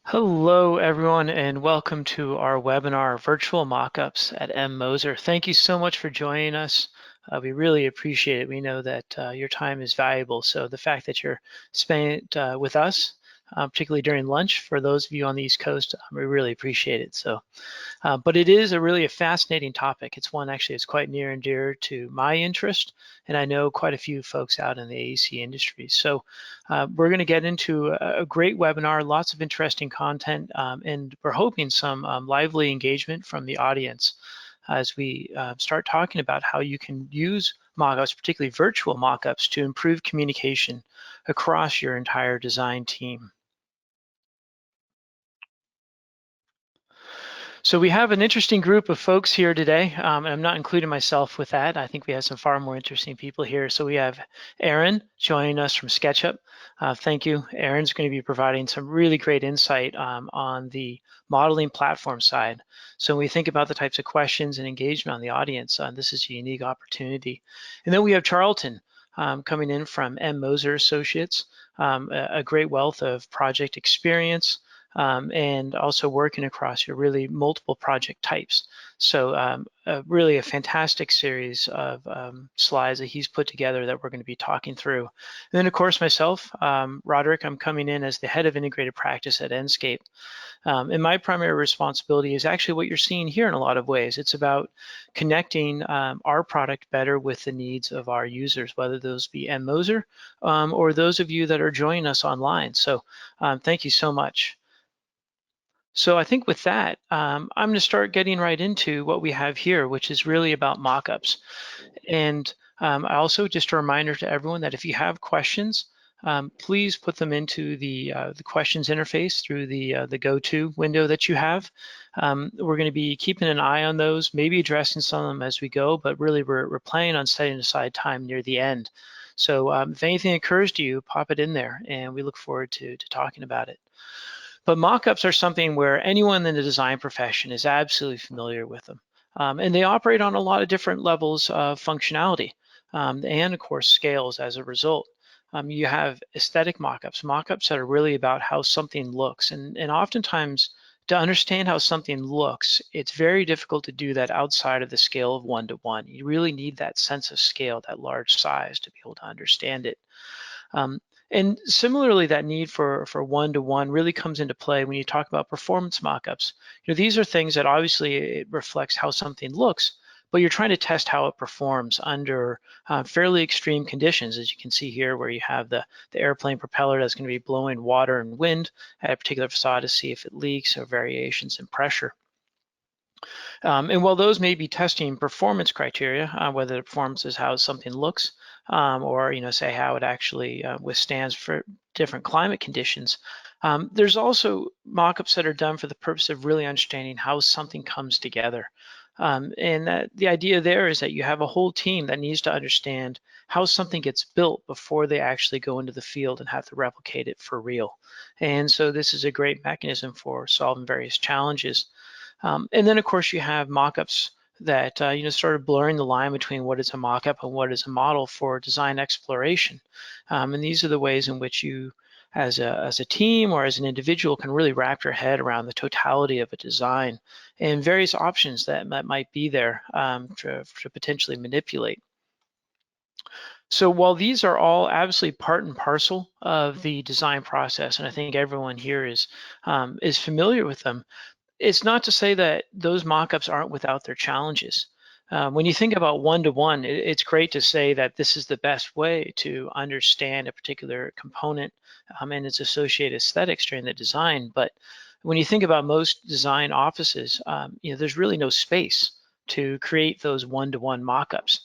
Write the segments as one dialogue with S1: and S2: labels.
S1: Hello, everyone, and welcome to our webinar, Virtual Mockups at M Moser. Thank you so much for joining us. We really appreciate it. We know that your time is valuable, so the fact that you're spending it with us, particularly during lunch, for those of you on the East Coast, we really appreciate it. But it is really a fascinating topic. It's one actually that's quite near and dear to my interest, and I know quite a few folks out in the AEC industry. So we're going to get into a great webinar, lots of interesting content, and we're hoping some lively engagement from the audience as we start talking about how you can use mockups, particularly virtual mockups, to improve communication across your entire design team. So we have an interesting group of folks here today, and I'm not including myself with that. I think we have some far more interesting people here. So we have Aaron joining us from SketchUp. Thank you. Aaron's going to be providing some really great insight on the modeling platform side. So when we think about the types of questions and engagement on the audience, this is a unique opportunity. And then we have Charlton coming in from M Moser Associates, a great wealth of project experience. And also working across your really multiple project types. So really a fantastic series of slides that he's put together that we're going to be talking through. And then of course myself, Roderick, I'm coming in as the head of integrated practice at Enscape. And my primary responsibility is actually what you're seeing here in a lot of ways. It's about connecting our product better with the needs of our users, whether those be M Moser or those of you that are joining us online. So thank you so much. So I think with that, I'm going to start getting right into what we have here, which is really about mockups. And also just a reminder to everyone that if you have questions, please put them into the questions interface through the go-to window that you have. We're going to be keeping an eye on those, maybe addressing some of them as we go, but really we're planning on setting aside time near the end. So if anything occurs to you, pop it in there, and we look forward to talking about it. But mockups are something where anyone in the design profession is absolutely familiar with them. And they operate on a lot of different levels of functionality and of course scales as a result. You have aesthetic mockups that are really about how something looks. And oftentimes to understand how something looks, it's very difficult to do that outside of the scale of 1-to-1. You really need that sense of scale, that large size to be able to understand it. And similarly, that need for one-to-one really comes into play when you talk about performance mockups. These are things that obviously it reflects how something looks, but you're trying to test how it performs under fairly extreme conditions, as you can see here, where you have the airplane propeller that's going to be blowing water and wind at a particular facade to see if it leaks or variations in pressure. And while those may be testing performance criteria, whether the performance is how something looks, or say how it actually withstands for different climate conditions, there's also mockups that are done for the purpose of really understanding how something comes together. And the idea there is that you have a whole team that needs to understand how something gets built before they actually go into the field and have to replicate it for real. And so this is a great mechanism for solving various challenges. And then of course you have mockups that sort of blurring the line between what is a mockup and what is a model for design exploration. And these are the ways in which you, as a team or as an individual, can really wrap your head around the totality of a design and various options that might be there to potentially manipulate. So while these are all absolutely part and parcel of the design process, and I think everyone here is familiar with them, it's not to say that those mockups aren't without their challenges. When you think about one-to-one, it's great to say that this is the best way to understand a particular component and its associated aesthetics during the design. But when you think about most design offices, there's really no space to create those one-to-one mockups.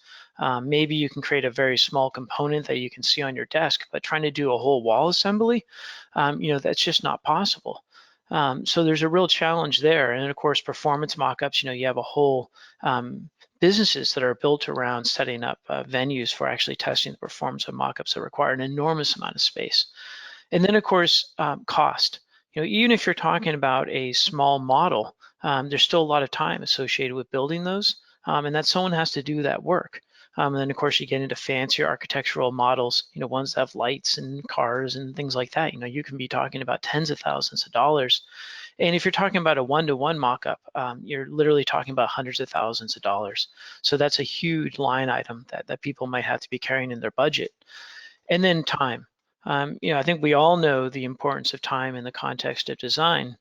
S1: Maybe you can create a very small component that you can see on your desk, but trying to do a whole wall assembly, that's just not possible. So there's a real challenge there. And of course, performance mockups, you have a whole businesses that are built around setting up venues for actually testing the performance of mockups that require an enormous amount of space. And then of course, cost. Even if you're talking about a small model, there's still a lot of time associated with building those, and that someone has to do that work. And then of course you get into fancier architectural models, ones that have lights and cars and things like that. You can be talking about tens of thousands of dollars. And if you're talking about a one-to-one mock-up, you're literally talking about hundreds of thousands of dollars. So that's a huge line item that people might have to be carrying in their budget. And then time. I think we all know the importance of time in the context of design.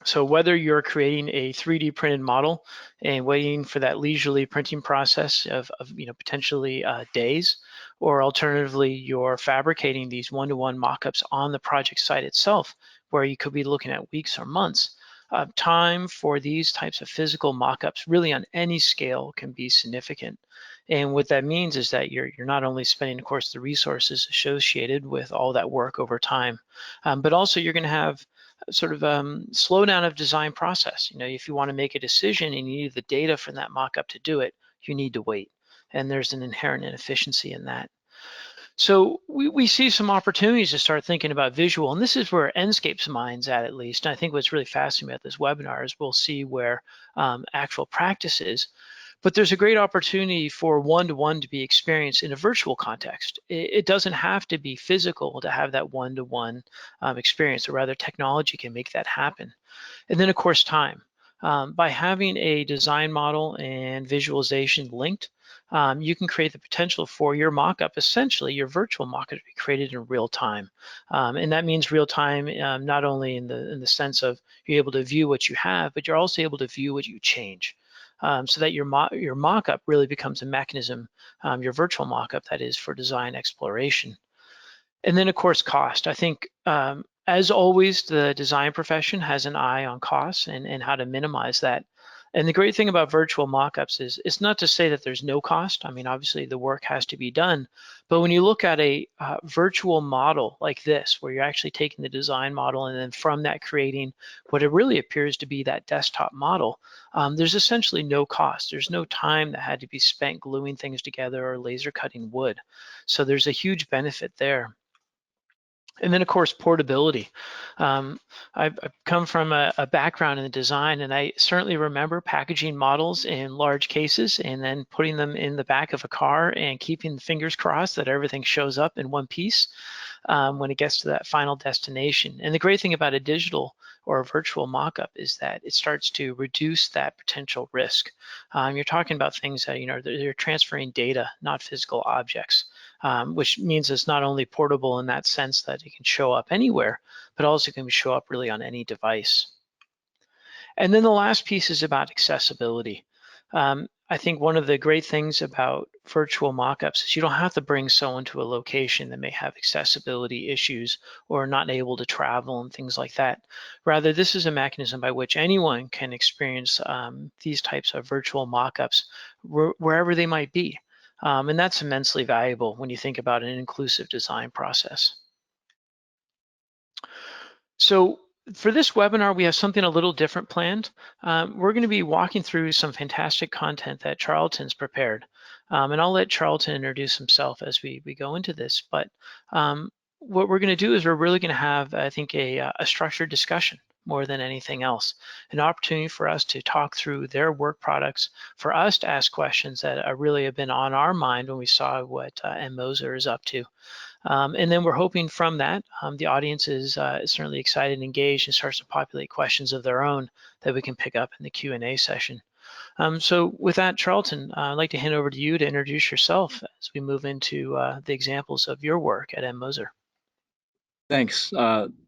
S1: So whether you're creating a 3D printed model and waiting for that leisurely printing process of potentially days, or alternatively you're fabricating these one-to-one mock-ups on the project site itself, where you could be looking at weeks or months, time for these types of physical mock-ups really on any scale can be significant. And what that means is that you're not only spending, of course, the resources associated with all that work over time, but also you're going to have sort of slowdown of design process. If you want to make a decision and you need the data from that mock-up to do it, you need to wait. And there's an inherent inefficiency in that. So we see some opportunities to start thinking about visual, and this is where Enscape's mind's at least. And I think what's really fascinating about this webinar is we'll see where actual practice is. But there's a great opportunity for one-to-one to be experienced in a virtual context. It doesn't have to be physical to have that one-to-one experience, or rather technology can make that happen. And then of course, time. By having a design model and visualization linked, you can create the potential for your mock-up, essentially your virtual mock-up, to be created in real time. And that means real time, not only in the sense of you're able to view what you have, but you're also able to view what you change. So that your mock-up really becomes a mechanism, your virtual mock-up, that is, for design exploration. And then of course, cost. I think as always, the design profession has an eye on costs and how to minimize that. And the great thing about virtual mock-ups is it's not to say that there's no cost. I mean, obviously the work has to be done, but when you look at a virtual model like this, where you're actually taking the design model and then from that creating what it really appears to be that desktop model, there's essentially no cost. There's no time that had to be spent gluing things together or laser cutting wood. So there's a huge benefit there. And then of course, portability. I've come from a background in the design, and I certainly remember packaging models in large cases and then putting them in the back of a car and keeping the fingers crossed that everything shows up in one piece when it gets to that final destination. And the great thing about a digital or a virtual mock-up is that it starts to reduce that potential risk. You're talking about things that, they're transferring data, not physical objects. Which means it's not only portable in that sense that it can show up anywhere, but also can show up really on any device. And then the last piece is about accessibility. I think one of the great things about virtual mockups is you don't have to bring someone to a location that may have accessibility issues or not able to travel and things like that. Rather, this is a mechanism by which anyone can experience these types of virtual mockups wherever they might be. And that's immensely valuable when you think about an inclusive design process. So for this webinar, we have something a little different planned. We're going to be walking through some fantastic content that Charlton's prepared. And I'll let Charlton introduce himself as we go into this. But what we're going to do is we're really going to have, I think, a structured discussion more than anything else. An opportunity for us to talk through their work products, for us to ask questions that really have been on our mind when we saw what M Moser is up to. And then we're hoping from that, the audience is certainly excited and engaged and starts to populate questions of their own that we can pick up in the Q&A session. So with that, Charlton, I'd like to hand over to you to introduce yourself as we move into the examples of your work at M Moser.
S2: Thanks.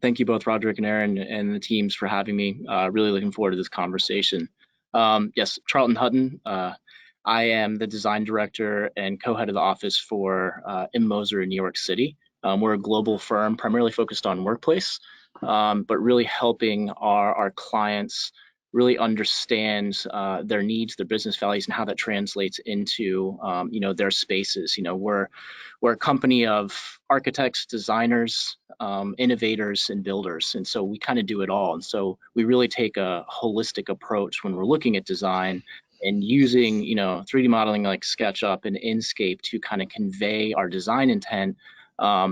S2: Thank you both, Roderick and Aaron, and the teams for having me. Really looking forward to this conversation. Yes, Charlton Hutton. I am the design director and co-head of the office for M Moser in New York City. We're a global firm primarily focused on workplace, but really helping our clients really understand their needs, their business values, and how that translates into their spaces. We're a company of architects, designers, innovators, and builders, and so we kind of do it all. And so we really take a holistic approach when we're looking at design and using 3D modeling like SketchUp and Enscape to kind of convey our design intent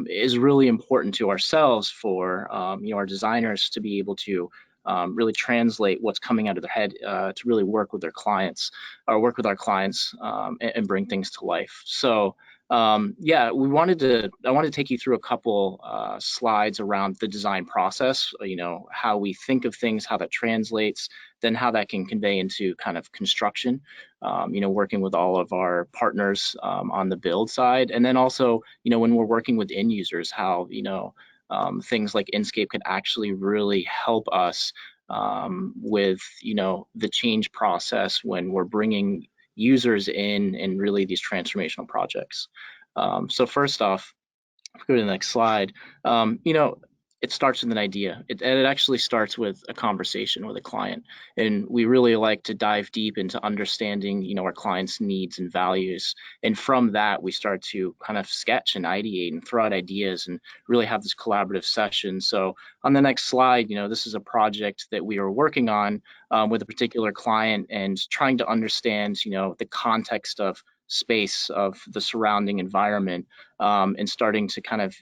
S2: is really important to ourselves for our designers to be able to really translate what's coming out of their head to really work with their clients or work with our clients and bring things to life. So yeah, I wanted to take you through a couple slides around the design process, how we think of things, how that translates, then how that can convey into kind of construction, working with all of our partners on the build side. And then also, when we're working with end users, how, things like Enscape could actually really help us with, the change process when we're bringing users in really these transformational projects. So first off, go to the next slide. It starts with an idea. It actually starts with a conversation with a client, and we really like to dive deep into understanding, our clients' needs and values. And from that, we start to kind of sketch and ideate and throw out ideas and really have this collaborative session. So on the next slide, this is a project that we are working on with a particular client and trying to understand, the context of space of the surrounding environment and starting to kind of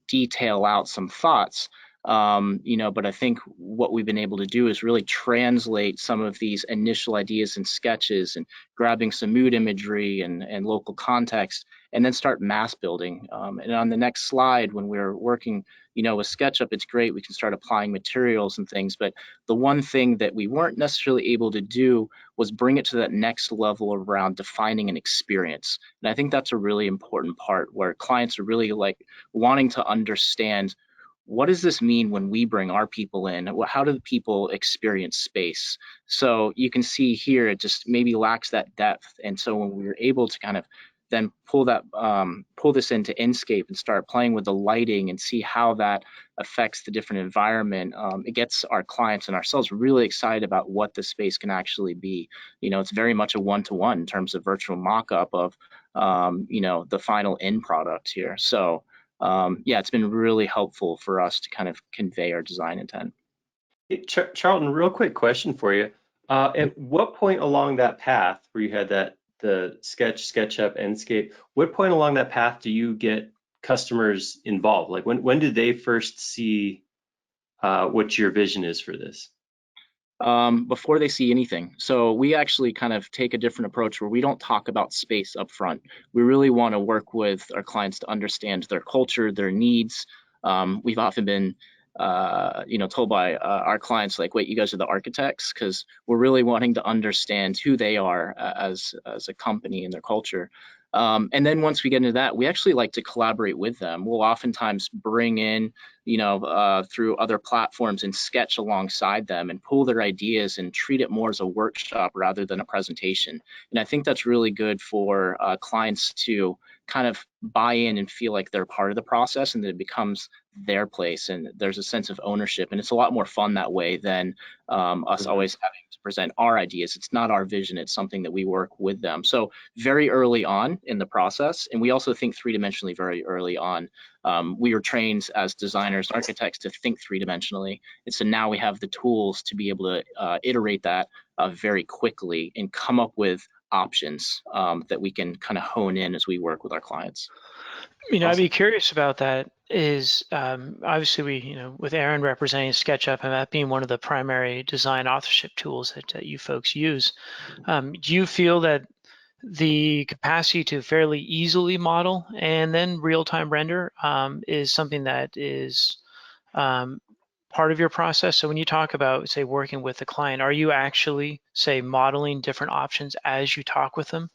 S2: detail out some thoughts. But I think what we've been able to do is really translate some of these initial ideas and sketches and grabbing some mood imagery and local context, and then start mass building. And on the next slide, when we're working, with SketchUp, it's great. We can start applying materials and things, but the one thing that we weren't necessarily able to do was bring it to that next level around defining an experience. And I think that's a really important part where clients are really like wanting to understand, what does this mean when we bring our people in? How do the people experience space? So you can see here, it just maybe lacks that depth. And so when we were able to kind of then pull this into Enscape and start playing with the lighting and see how that affects the different environment, it gets our clients and ourselves really excited about what the space can actually be. It's very much a one-to-one in terms of virtual mock-up of the final end product here. So yeah, it's been really helpful for us to kind of convey our design intent.
S3: Hey, Charlton, real quick question for you. At what point along that path where you had the SketchUp, Enscape, what point along that path do you get customers involved? Like when did they first see what your vision is for this?
S2: Before they see anything. So we actually kind of take a different approach where we don't talk about space up front. We really want to work with our clients to understand their culture, their needs. We've often been told by our clients, like, wait, you guys are the architects, because we're really wanting to understand who they are as a company and their culture. And then once we get into that, we actually like to collaborate with them. We'll oftentimes bring in, through other platforms and sketch alongside them and pull their ideas and treat it more as a workshop rather than a presentation. And I think that's really good for clients to kind of buy in and feel like they're part of the process and that it becomes their place and there's a sense of ownership. And it's a lot more fun that way than us always having to present our ideas. It's not our vision, it's something that we work with them. So very early on in the process, and we also think three-dimensionally very early on. We were trained as designers, architects to think three-dimensionally. And so now we have the tools to be able to iterate that very quickly and come up with options that we can kind of hone in as we work with our clients.
S1: I'd be curious about that is obviously we, with Aaron representing SketchUp and that being one of the primary design authorship tools that you folks use, do you feel that the capacity to fairly easily model and then real-time render is something that is part of your process? So when you talk about, say, working with a client, are you actually, say, modeling different options as you talk with them?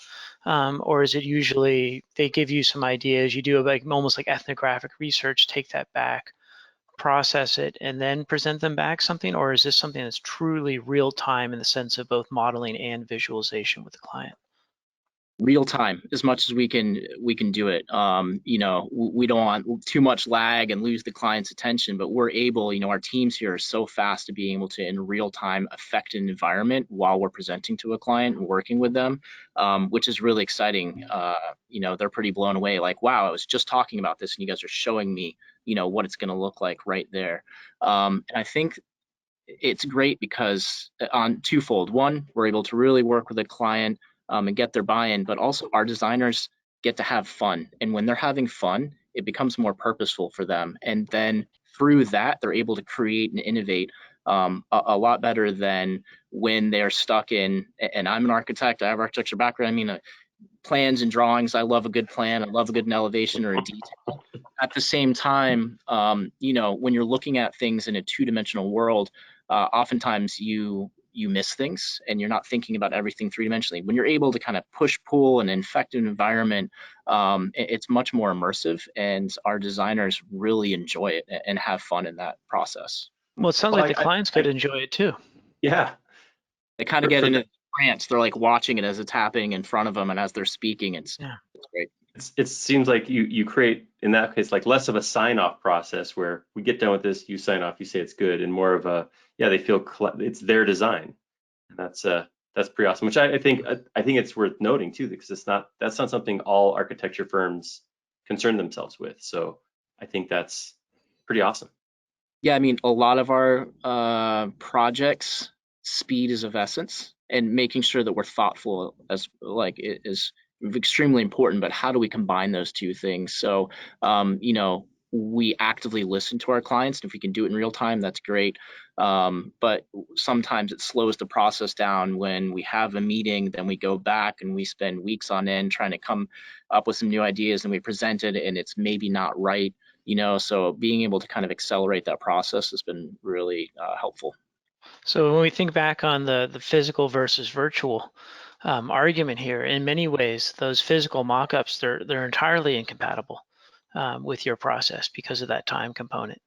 S1: Or is it usually they give you some ideas, you do like almost like ethnographic research, take that back, process it, and then present them back something? Or is this something that's truly real time in the sense of both modeling and visualization with the client?
S2: Real time as much as we can do it. We don't want too much lag and lose the client's attention, but we're able, our teams here are so fast to being able to in real time affect an environment while we're presenting to a client and working with them, which is really exciting. They're pretty blown away, like, wow, I was just talking about this and you guys are showing me what it's going to look like right there. And I think it's great because on twofold. One, we're able to really work with a client and get their buy-in, but also our designers get to have fun. And when they're having fun, it becomes more purposeful for them. And then through that, they're able to create and innovate a lot better than when they're stuck in, and I'm an architect, I have architecture background, I mean, plans and drawings, I love a good plan, I love a good elevation or a detail. At the same time, you know, when you're looking at things in a two-dimensional world, oftentimes you miss things and you're not thinking about everything three-dimensionally. When you're able to kind of push, pull, and infect an environment, it's much more immersive, and our designers really enjoy it and have fun in that process.
S1: Well, it sounds
S3: Well,
S1: like the clients could enjoy it too.
S3: yeah.
S2: They kind of get into trance. They're like watching it as it's happening in front of them, and as they're speaking, it's great.
S3: It seems like you create, in that case, like less of a sign-off process where we get done with this, you sign off, you say it's good, and more of a, yeah, they feel it's their design. And that's pretty awesome, which I think it's worth noting too, because that's not something all architecture firms concern themselves with. So I think that's pretty awesome.
S2: Yeah, I mean, a lot of our projects, speed is of essence, and making sure that we're thoughtful is extremely important. But how do we combine those two things? So, you know, we actively listen to our clients, and if we can do it in real time, that's great. But sometimes it slows the process down when we have a meeting, then we go back and we spend weeks on end trying to come up with some new ideas, and we present it, and it's maybe not right. You know, so being able to kind of accelerate that process has been really helpful.
S1: So when we think back on the physical versus virtual argument here, in many ways, those physical mock-ups, they're entirely incompatible with your process because of that time component.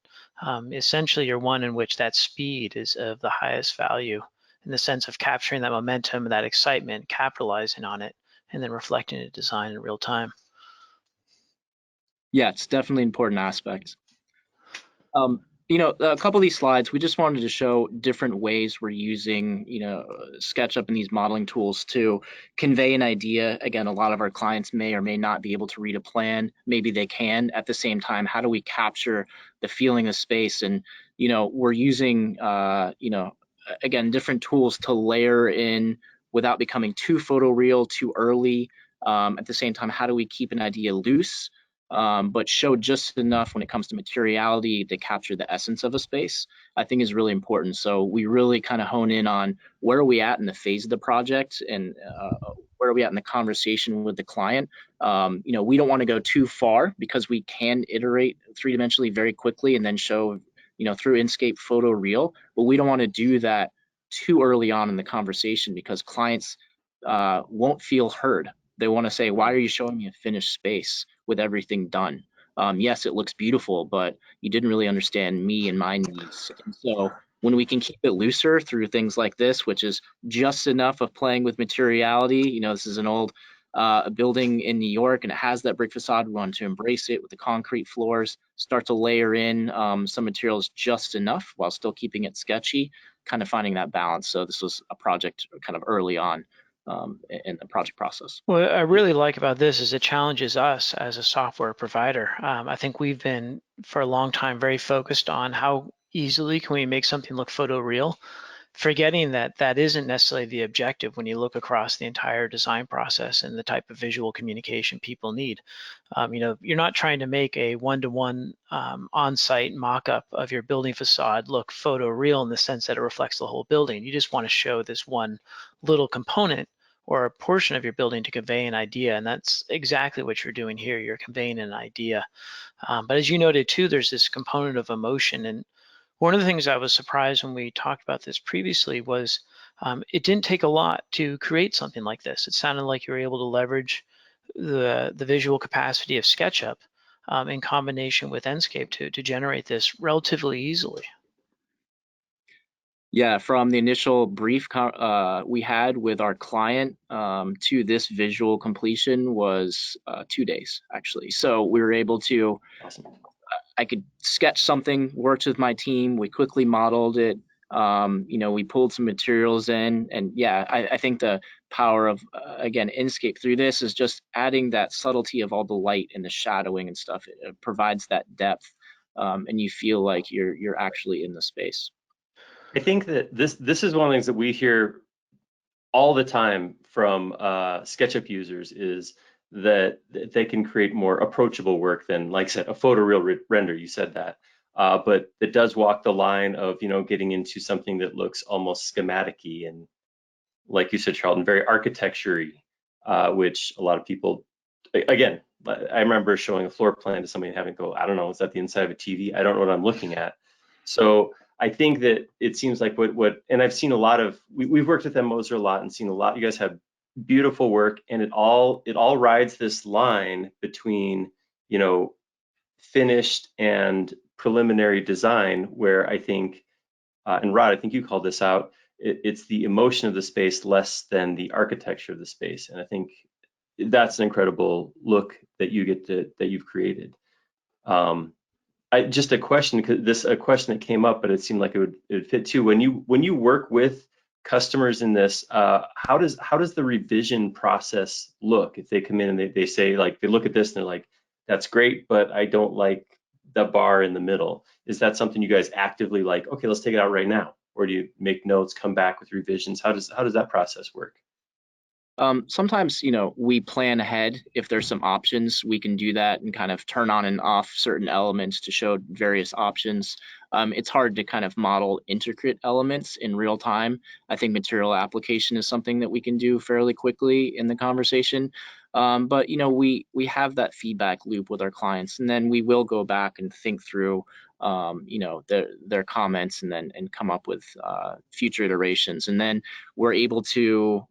S1: Essentially, you're one in which that speed is of the highest value in the sense of capturing that momentum, that excitement, capitalizing on it, and then reflecting the design in real time.
S2: Yeah, it's definitely an important aspect. You know, a couple of these slides, we just wanted to show different ways we're using, you know, SketchUp and these modeling tools to convey an idea. Again, a lot of our clients may or may not be able to read a plan. Maybe they can. At the same time, how do we capture the feeling of space? And, you know, we're using, you know, again, different tools to layer in without becoming too photoreal, too early. At the same time, how do we keep an idea loose? But show just enough when it comes to materiality to capture the essence of a space, I think is really important. So we really kind of hone in on where are we at in the phase of the project, and where are we at in the conversation with the client. You know, we don't want to go too far because we can iterate three-dimensionally very quickly and then show, you know, through Enscape photoreal, but we don't want to do that too early on in the conversation because clients won't feel heard. They want to say, why are you showing me a finished space with everything done? Yes, it looks beautiful, but you didn't really understand me and my needs. And so when we can keep it looser through things like this, which is just enough of playing with materiality, you know, this is an old building in New York and it has that brick facade. We want to embrace it with the concrete floors, start to layer in some materials just enough while still keeping it sketchy, kind of finding that balance. So this was a project kind of early on in the project process.
S1: What I really like about this is it challenges us as a software provider. I think we've been for a long time very focused on how easily can we make something look photoreal, forgetting that that isn't necessarily the objective when you look across the entire design process and the type of visual communication people need. You know, you're not trying to make a one-to-one on-site mock-up of your building facade look photoreal in the sense that it reflects the whole building. You just want to show this one little component or a portion of your building to convey an idea, and that's exactly what you're doing here. You're conveying an idea. But as you noted too, there's this component of emotion, and one of the things I was surprised when we talked about this previously was it didn't take a lot to create something like this. It sounded like you were able to leverage the visual capacity of SketchUp in combination with Enscape to generate this relatively easily.
S2: Yeah, from the initial brief we had with our client to this visual completion was 2 days, actually. So we were able to,
S3: Awesome.
S2: I could sketch something, worked with my team, we quickly modeled it, you know, we pulled some materials in, and yeah, I think the power of, again, Enscape through this is just adding that subtlety of all the light and the shadowing and stuff. It provides that depth, and you feel like you're actually in the space.
S3: I think that this is one of the things that we hear all the time from SketchUp users is that they can create more approachable work than, like I said, a photoreal render. You said that. but it does walk the line of, getting into something that looks almost schematic-y and, like you said, Charlton, very architecture-y, which a lot of people, again, I remember showing a floor plan to somebody and having to go, I don't know, is that the inside of a TV? I don't know what I'm looking at. So I think that it seems like and I've seen a lot of, we've worked with M Moser a lot and seen a lot. You guys have beautiful work, and it all rides this line between, finished and preliminary design, where I think, and Rod, I think you called this out, it's the emotion of the space less than the architecture of the space. And I think that's an incredible look that you've created. Just a question, because a question that came up, but it seemed like it would fit too. When you work with customers in this, how does the revision process look if they come in and they say, like, they look at this and they're like, that's great, but I don't like the bar in the middle? Is that something you guys actively like, okay, let's take it out right now? Or do you make notes, come back with revisions? How does that process work?
S2: Sometimes, we plan ahead. If there's some options, we can do that and kind of turn on and off certain elements to show various options. It's hard to kind of model intricate elements in real time. I think material application is something that we can do fairly quickly in the conversation. But we have that feedback loop with our clients, and then we will go back and think through their comments and come up with future iterations, and then we're able to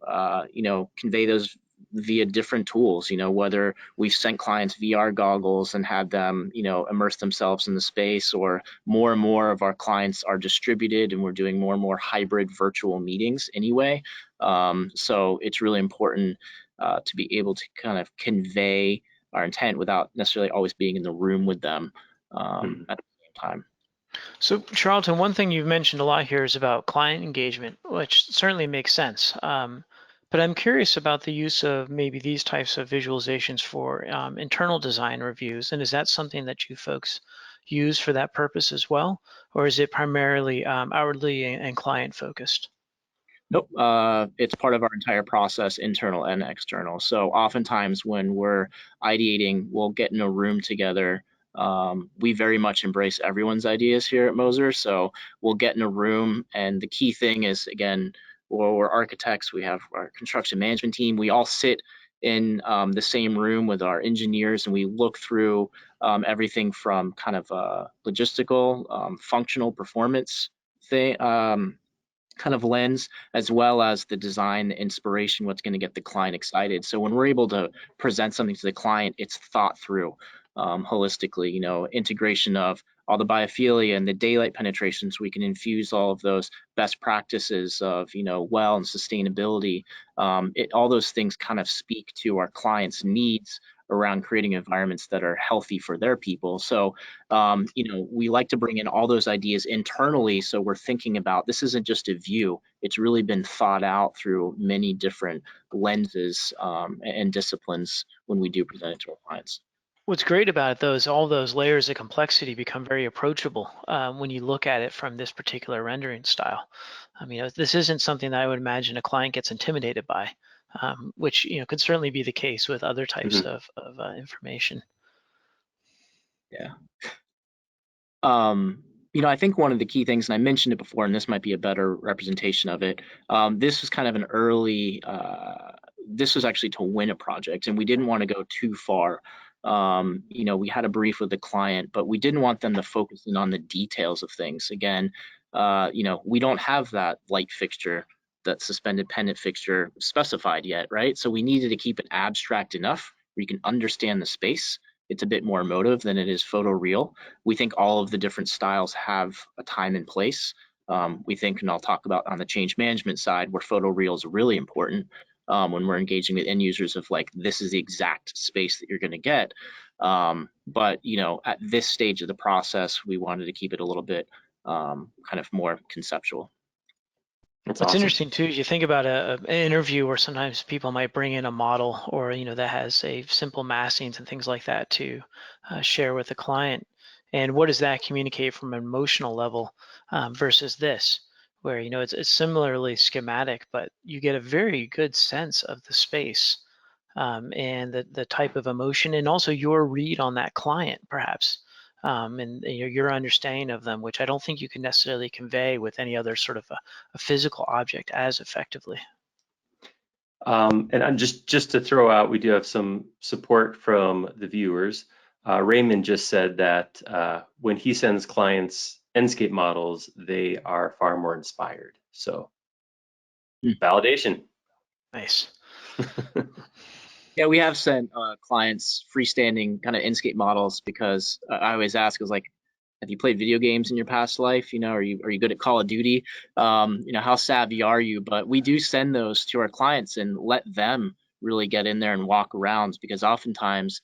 S2: convey those via different tools. Whether we've sent clients VR goggles and had them immerse themselves in the space, or more and more of our clients are distributed and we're doing more and more hybrid virtual meetings anyway. So it's really important to be able to kind of convey our intent without necessarily always being in the room with them at the same time.
S1: So Charlton, one thing you've mentioned a lot here is about client engagement, which certainly makes sense. But I'm curious about the use of maybe these types of visualizations for internal design reviews. And is that something that you folks use for that purpose as well? Or is it primarily outwardly and client focused?
S2: Nope, it's part of our entire process, internal and external. So oftentimes when we're ideating, we'll get in a room together. We very much embrace everyone's ideas here at Moser. So we'll get in a room, and the key thing is, again, we're architects, we have our construction management team, we all sit in the same room with our engineers, and we look through everything from kind of logistical, functional performance thing, kind of lens, as well as the design, the inspiration, what's going to get the client excited. So when we're able to present something to the client, it's thought through holistically, integration of all the biophilia and the daylight penetrations. We can infuse all of those best practices of, well and sustainability. All those things kind of speak to our clients' needs around creating environments that are healthy for their people. So, we like to bring in all those ideas internally. So we're thinking about, this isn't just a view, it's really been thought out through many different lenses and disciplines when we do present it to our clients.
S1: What's great about it, though, is all those layers of complexity become very approachable when you look at it from this particular rendering style. I mean, this isn't something that I would imagine a client gets intimidated by, which could certainly be the case with other types of information.
S2: Yeah. I think one of the key things, and I mentioned it before, and this might be a better representation of it, this was kind of an early, this was actually to win a project, and we didn't want to go too far. We had a brief with the client, but we didn't want them to focus in on the details of things. Again, we don't have that light fixture, that suspended pendant fixture specified yet, right? So we needed to keep it abstract enough where you can understand the space. It's a bit more emotive than it is photoreal. We think all of the different styles have a time and place. We think, and I'll talk about on the change management side, where photoreal is really important when we're engaging with end users of, like, this is the exact space that you're going to get. But at this stage of the process, we wanted to keep it a little bit kind of more conceptual.
S1: What's awesome. Interesting too is you think about an interview where sometimes people might bring in a model or that has a simple massings and things like that to share with the client, and what does that communicate from an emotional level versus this, where it's similarly schematic, but you get a very good sense of the space and the type of emotion, and also your read on that client perhaps and your understanding of them, which I don't think you can necessarily convey with any other sort of a physical object as effectively.
S3: And I'm just to throw out, we do have some support from the viewers. Raymond just said that when he sends clients Enscape models, they are far more inspired. So validation.
S1: Nice.
S2: Yeah, we have sent clients freestanding kind of Enscape models because I always ask is like, have you played video games in your past life? Are you good at Call of Duty? How savvy are you? But we do send those to our clients and let them really get in there and walk around, because oftentimes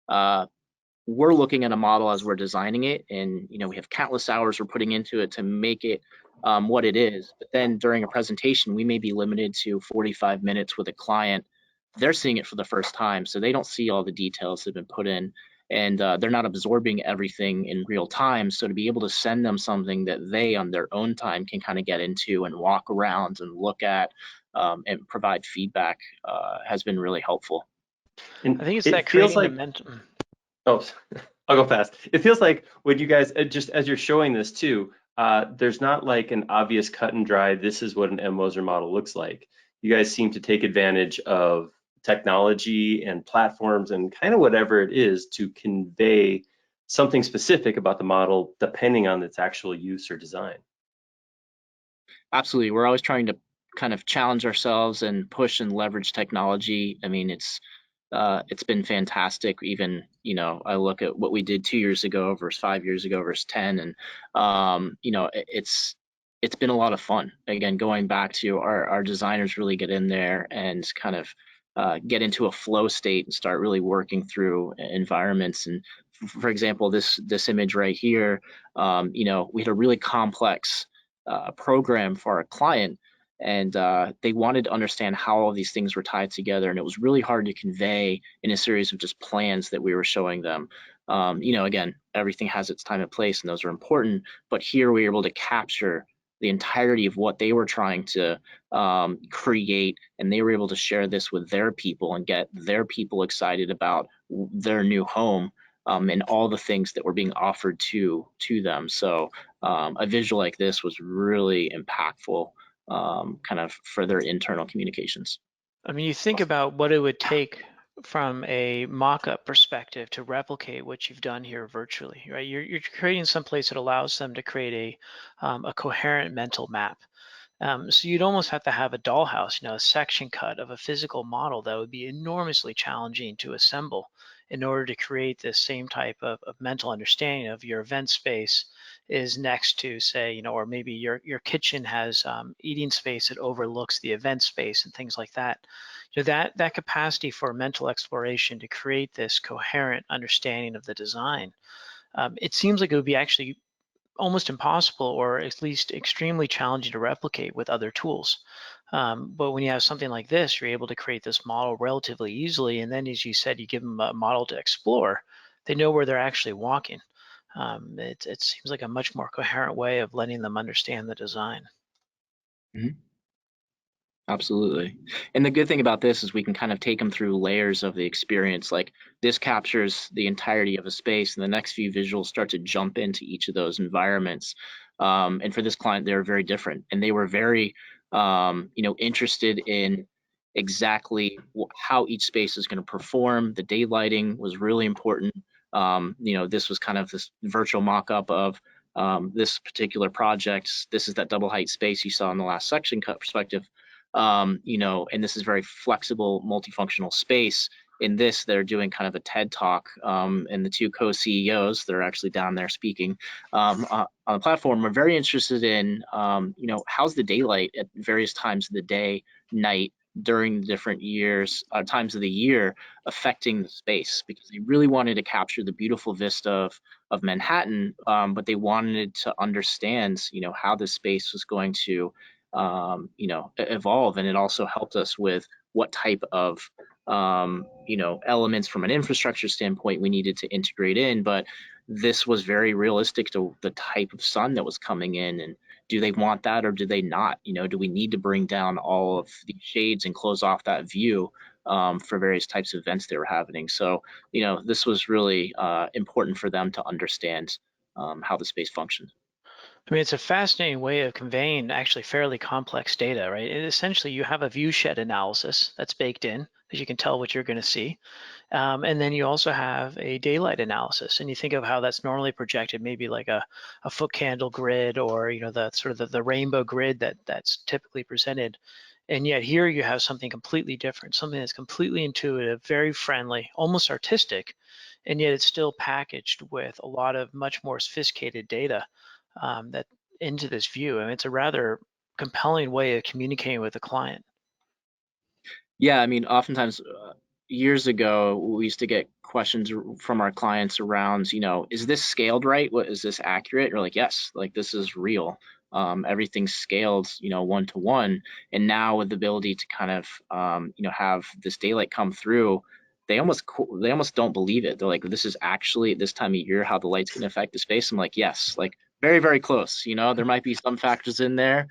S2: we're looking at a model as we're designing it, and we have countless hours we're putting into it to make it what it is. But then during a presentation, we may be limited to 45 minutes with a client. They're seeing it for the first time, so they don't see all the details that have been put in, and they're not absorbing everything in real time. So to be able to send them something that they on their own time can kind of get into and walk around and look at and provide feedback has been really helpful.
S3: And
S1: I think it's
S3: it
S1: that
S3: feels
S1: creating the
S3: like,
S1: momentum.
S3: oh, I'll go fast. It feels like when you guys, just as you're showing this too, there's not like an obvious cut and dry, this is what an M Moser model looks like. You guys seem to take advantage of technology and platforms and kind of whatever it is to convey something specific about the model depending on its actual use or design.
S2: Absolutely. We're always trying to kind of challenge ourselves and push and leverage technology. I mean, it's been fantastic. Even, I look at what we did 2 years ago versus 5 years ago versus 10, and it's been a lot of fun. Again, going back to our designers really get in there and kind of get into a flow state and start really working through environments. And for example, this image right here, we had a really complex program for our client, and they wanted to understand how all these things were tied together, and it was really hard to convey in a series of just plans that we were showing them. Again, everything has its time and place, and those are important, but here we were able to capture the entirety of what they were trying to create, and they were able to share this with their people and get their people excited about their new home. And all the things that were being offered to them. So a visual like this was really impactful, kind of for their internal communications.
S1: I mean, you think about what it would take from a mock-up perspective to replicate what you've done here virtually, right? You're creating some place that allows them to create a coherent mental map. So you'd almost have to have a dollhouse, a section cut of a physical model that would be enormously challenging to assemble in order to create this same type of mental understanding of your event space is next to, say, or maybe your kitchen has eating space that overlooks the event space and things like that. That capacity for mental exploration to create this coherent understanding of the design. It seems like it would be actually almost impossible, or at least extremely challenging to replicate with other tools. But when you have something like this, you're able to create this model relatively easily. And then, as you said, you give them a model to explore. They know where they're actually walking. It seems like a much more coherent way of letting them understand the design.
S2: Mm-hmm. Absolutely. And the good thing about this is we can kind of take them through layers of the experience. Like this captures the entirety of a space, and the next few visuals start to jump into each of those environments. And for this client, they were very different, and they were very, interested in exactly how each space is going to perform. The daylighting was really important. This was kind of this virtual mock-up of this particular project. This is that double height space you saw in the last section cut perspective. And this is very flexible, multifunctional space. In this, they're doing kind of a TED talk, and the two co-CEOs, they're actually down there speaking on the platform, are very interested in, how's the daylight at various times of the day, night, during different times of the year affecting the space, because they really wanted to capture the beautiful vista of Manhattan, but they wanted to understand, how the space was going to evolve. And it also helped us with what type of, elements from an infrastructure standpoint we needed to integrate in. But this was very realistic to the type of sun that was coming in, and do they want that or do they not? Do we need to bring down all of the shades and close off that view? for various types of events they were having. So, this was really important for them to understand how the space functioned.
S1: I mean, it's a fascinating way of conveying actually fairly complex data, right? Essentially, you have a view shed analysis that's baked in, that you can tell what you're going to see. And then you also have a daylight analysis, and you think of how that's normally projected, maybe like a foot candle grid, or the sort of the rainbow grid that's typically presented. And yet here you have something completely different, something that's completely intuitive, very friendly, almost artistic, and yet it's still packaged with a lot of much more sophisticated data that into this view. I mean, it's a rather compelling way of communicating with the client.
S2: Yeah, I mean, oftentimes years ago, we used to get questions from our clients around, is this scaled right? What is this accurate? Or like, yes, like this is real. Everything's scaled, 1-to-1. And now with the ability to kind of, have this daylight come through, they almost don't believe it. They're like, this is actually this time of year how the lights can affect the space. I'm like, yes, like very, very close. There might be some factors in there.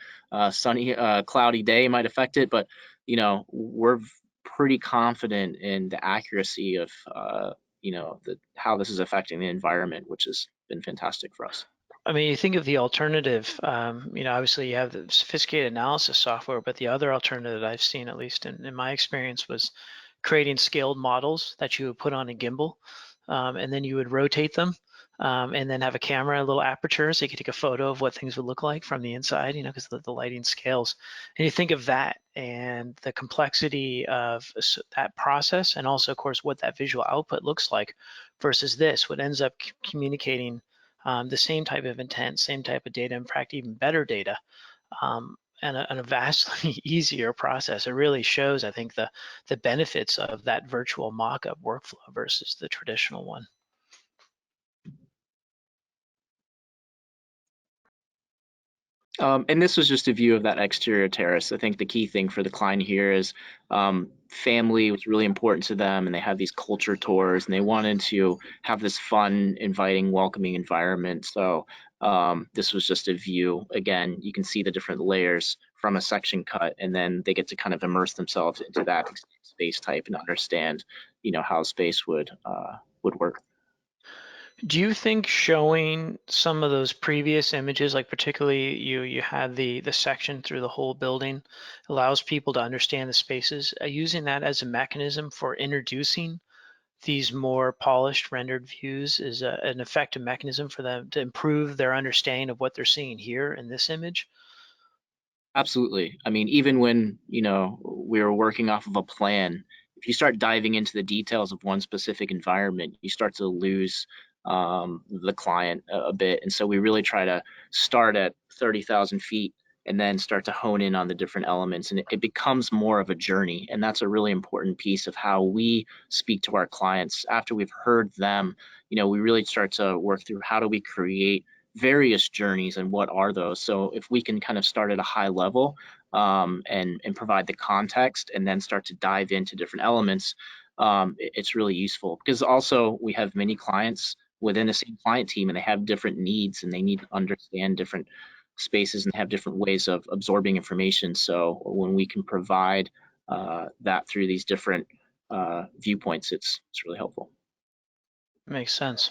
S2: Sunny, cloudy day might affect it, but we're pretty confident in the accuracy of how this is affecting the environment, which has been fantastic for us.
S1: I mean, you think of the alternative, obviously you have the sophisticated analysis software, but the other alternative that I've seen, at least in my experience, was creating scaled models that you would put on a gimbal, and then you would rotate them, and then have a camera, a little aperture, so you could take a photo of what things would look like from the inside, because the lighting scales. And you think of that and the complexity of that process, and also, of course, what that visual output looks like versus this, what ends up communicating the same type of intent, same type of data, in fact, even better data, and a vastly easier process. It really shows, I think, the benefits of that virtual mock-up workflow versus the traditional one.
S2: And this was just a view of that exterior terrace. I think the key thing for the client here is family was really important to them, and they had these culture tours, and they wanted to have this fun, inviting, welcoming environment. So this was just a view. Again, you can see the different layers from a section cut, and then they get to kind of immerse themselves into that space type and understand, how space would work.
S1: Do you think showing some of those previous images, like particularly you had the section through the whole building, allows people to understand the spaces, using that as a mechanism for introducing these more polished rendered views is an effective mechanism for them to improve their understanding of what they're seeing here in this image?
S2: Absolutely. I mean, even when, we were working off of a plan, if you start diving into the details of one specific environment, you start to lose the client a bit. And so we really try to start at 30,000 feet and then start to hone in on the different elements. And it becomes more of a journey. And that's a really important piece of how we speak to our clients. After we've heard them, we really start to work through how do we create various journeys and what are those. So if we can kind of start at a high level and provide the context and then start to dive into different elements, it's really useful, because also we have many clients within the same client team, and they have different needs, and they need to understand different spaces and have different ways of absorbing information. So when we can provide that through these different viewpoints, it's really helpful.
S1: Makes sense.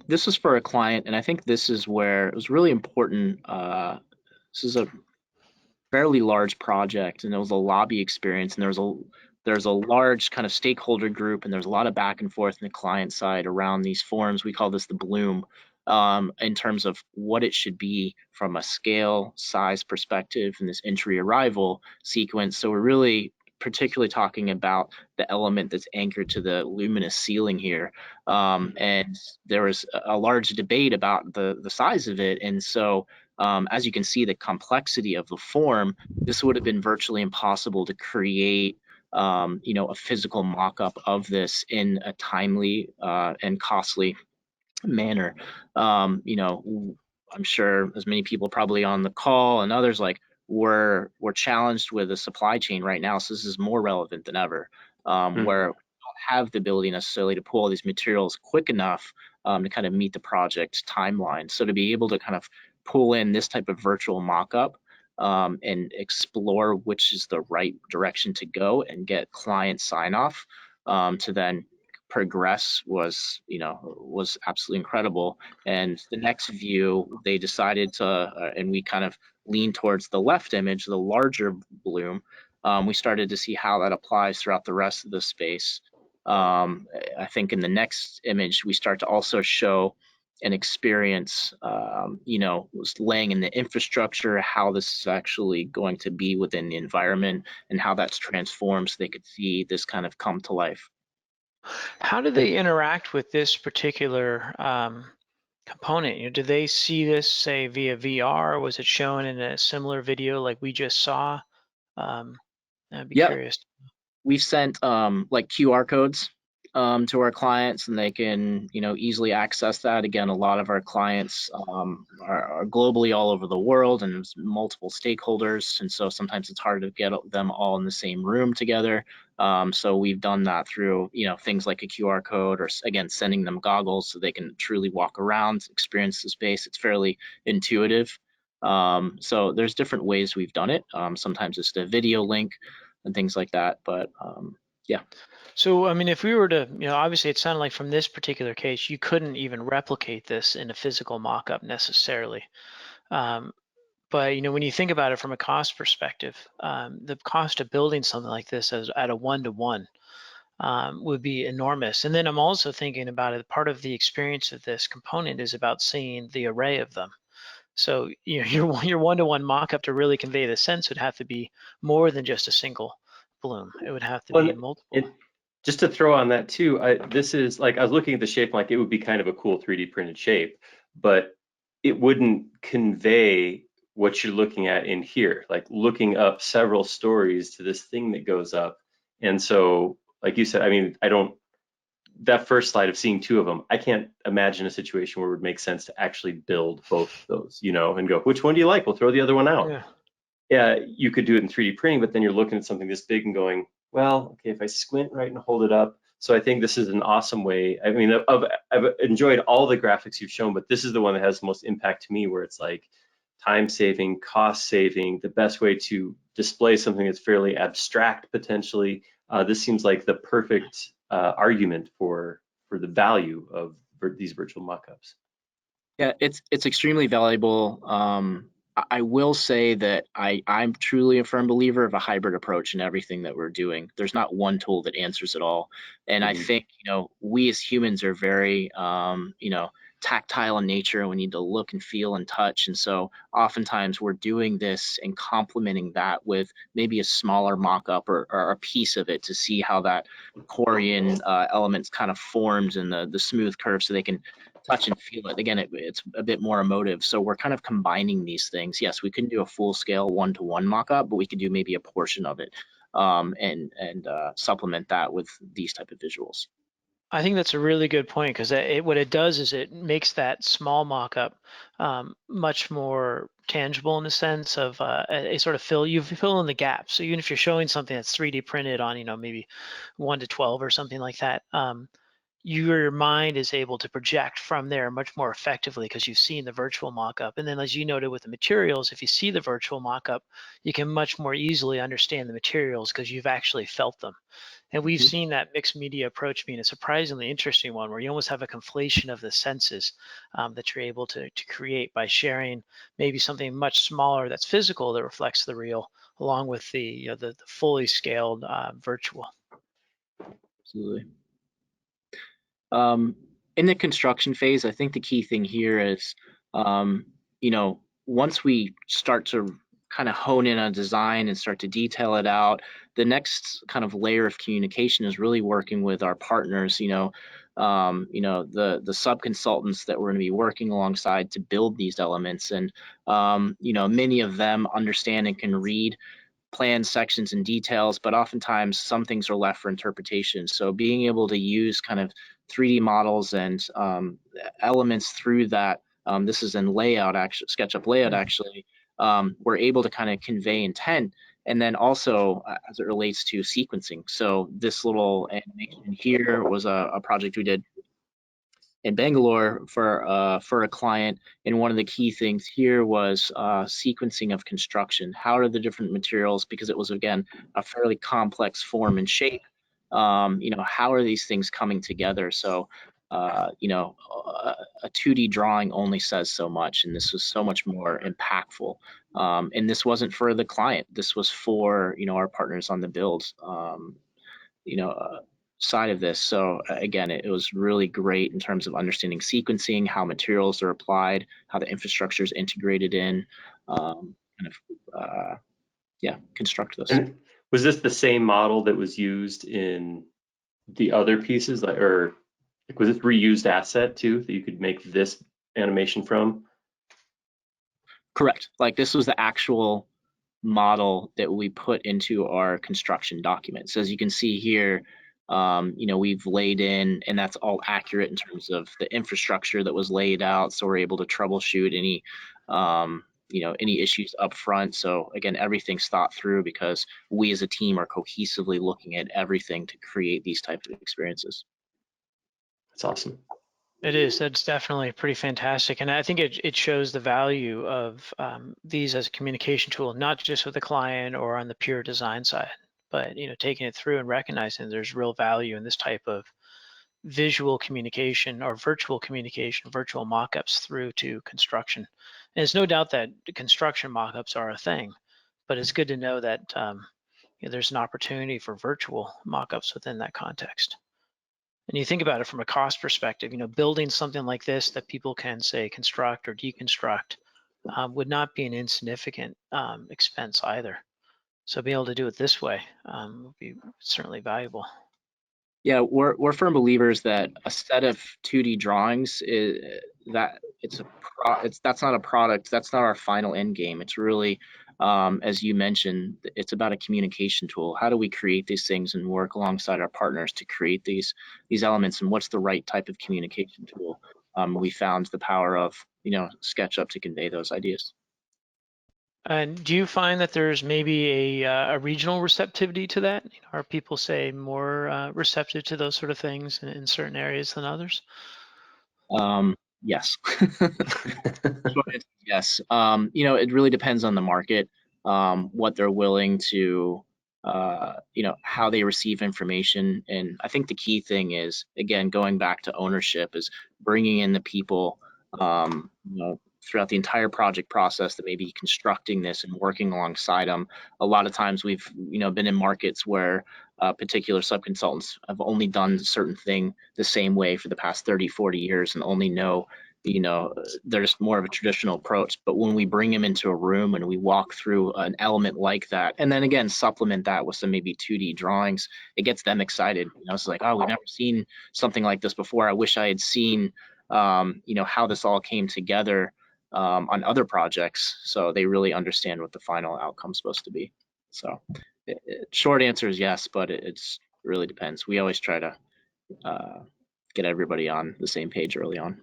S2: This was for a client, and I think this is where it was really important. This is a fairly large project, and it was a lobby experience, and there's a large kind of stakeholder group, and there's a lot of back and forth in the client side around these forms. We call this the bloom, in terms of what it should be from a scale, size perspective in this entry arrival sequence. So we're really particularly talking about the element that's anchored to the luminous ceiling here. And there was a large debate about the size of it. And so as you can see, the complexity of the form, this would have been virtually impossible to create a physical mock-up of this in a timely and costly manner. I'm sure as many people probably on the call and others, like, we're challenged with a supply chain right now, so this is more relevant than ever, where we don't have the ability necessarily to pull all these materials quick enough to kind of meet the project timeline. So to be able to kind of pull in this type of virtual mock-up and explore which is the right direction to go and get client sign off to then progress was absolutely incredible. And the next view, they decided to, and we kind of leaned towards the left image, the larger bloom. We started to see how that applies throughout the rest of the space. I think in the next image, we start to also show an experience, was laying in the infrastructure, how this is actually going to be within the environment and how that's transformed so they could see this kind of come to life.
S1: How do they interact with this particular component? Did they see this, say, via VR, or was it shown in a similar video like we just saw? I'd be
S2: Yep.
S1: curious.
S2: We've sent like QR codes to our clients, and they can easily access that. Again, a lot of our clients are globally all over the world, and there's multiple stakeholders, and so sometimes it's hard to get them all in the same room together. So we've done that through things like a QR code, or again sending them goggles so they can truly walk around, experience the space. It's fairly intuitive. So there's different ways we've done it. Sometimes it's the video link and things like that, but yeah.
S1: So, I mean, if we were to, obviously it sounded like from this particular case, you couldn't even replicate this in a physical mock-up necessarily. But, when you think about it from a cost perspective, the cost of building something like this at a one-to-one would be enormous. And then I'm also thinking about it, part of the experience of this component is about seeing the array of them. So, your one-to-one mock-up to really convey the sense would have to be more than just a single bloom. It would have to be multiple.
S3: Just to throw on that too, this is like, I was looking at the shape, like it would be kind of a cool 3D printed shape, but it wouldn't convey what you're looking at in here, like looking up several stories to this thing that goes up. And so, like you said, I mean, that first slide of seeing two of them, I can't imagine a situation where it would make sense to actually build both of those, and go, which one do you like? We'll throw the other one out. Yeah, you could do it in 3D printing, but then you're looking at something this big and going, well, okay, if I squint right and hold it up. So I think this is an awesome way. I mean, I've enjoyed all the graphics you've shown, but this is the one that has the most impact to me, where it's like time saving, cost saving, the best way to display something that's fairly abstract potentially. This seems like the perfect argument for the value of these virtual mockups.
S2: Yeah, it's extremely valuable. I will say that I'm truly a firm believer of a hybrid approach in everything that we're doing. There's not one tool that answers it all. And I think, we as humans are very, tactile in nature, and we need to look and feel and touch. And so oftentimes we're doing this and complementing that with maybe a smaller mock-up or a piece of it to see how that Corian elements kind of forms in the smooth curve, so they can touch and feel it. Again, it's a bit more emotive. So we're kind of combining these things. Yes, we couldn't do a full scale one-to-one mock-up, but we could do maybe a portion of it and supplement that with these type of visuals.
S1: I think that's a really good point, because what it does is it makes that small mock-up much more tangible in the sense of a sort of you fill in the gaps. So even if you're showing something that's 3D printed on, maybe 1:12 or something like that, your mind is able to project from there much more effectively because you've seen the virtual mock-up. And then, as you noted with the materials, if you see the virtual mock-up, you can much more easily understand the materials because you've actually felt them. And we've seen that mixed media approach being a surprisingly interesting one, where you almost have a conflation of the senses that you're able to create by sharing maybe something much smaller that's physical that reflects the real, along with the fully scaled virtual.
S2: Absolutely. In the construction phase, I think the key thing here is, once we start to kind of hone in on design and start to detail it out, the next kind of layer of communication is really working with our partners, the sub-consultants that we're going to be working alongside to build these elements. And, many of them understand and can read plan sections and details, but oftentimes some things are left for interpretation. So being able to use kind of 3D models and elements through that, this is in layout, actually, SketchUp layout, actually, we're able to kind of convey intent. And then also as it relates to sequencing. So this little animation here was a project we did in Bangalore for a client, and one of the key things here was sequencing of construction. How are the different materials, because it was, again, a fairly complex form and shape, how are these things coming together? So a 2D drawing only says so much, and this was so much more impactful. And this wasn't for the client, this was for our partners on the build side of this. So again, it was really great in terms of understanding sequencing, how materials are applied, how the infrastructure is integrated in, construct this.
S3: And was this the same model that was used in the other pieces, or was this reused asset too that you could make this animation from?
S2: Correct. Like, this was the actual model that we put into our construction document. So as you can see here, we've laid in, and that's all accurate in terms of the infrastructure that was laid out. So we're able to troubleshoot any issues up front. So again, everything's thought through because we as a team are cohesively looking at everything to create these types of experiences.
S3: That's awesome.
S1: It is. That's definitely pretty fantastic, and I think it shows the value of these as a communication tool, not just with the client or on the pure design side, but taking it through and recognizing there's real value in this type of visual communication or virtual communication, virtual mock-ups through to construction. And it's no doubt that construction mock-ups are a thing, but it's good to know that there's an opportunity for virtual mock-ups within that context. And you think about it from a cost perspective, building something like this that people can, say, construct or deconstruct would not be an insignificant expense either. So being able to do it this way would be certainly valuable.
S2: Yeah, we're firm believers that a set of 2D drawings that's not a product, that's not our final end game. It's really, as you mentioned, it's about a communication tool. How do we create these things and work alongside our partners to create these elements, and what's the right type of communication tool? We found the power of SketchUp to convey those ideas.
S1: And do you find that there's maybe a regional receptivity to that? Are people, say, more receptive to those sort of things in certain areas than others?
S2: Yes. Yes. It really depends on the market, what they're willing to, how they receive information. And I think the key thing is, again, going back to ownership, is bringing in the people, throughout the entire project process that may be constructing this and working alongside them. A lot of times we've, been in markets where particular subconsultants have only done a certain thing the same way for the past 30, 40 years and only know, there's more of a traditional approach. But when we bring them into a room and we walk through an element like that, and then again, supplement that with some maybe 2D drawings, it gets them excited. It's like, oh, we've never seen something like this before. I wish I had seen, how this all came together on other projects, so they really understand what the final outcome is supposed to be. So short answer is yes, but it really depends. We always try to get everybody on the same page early on.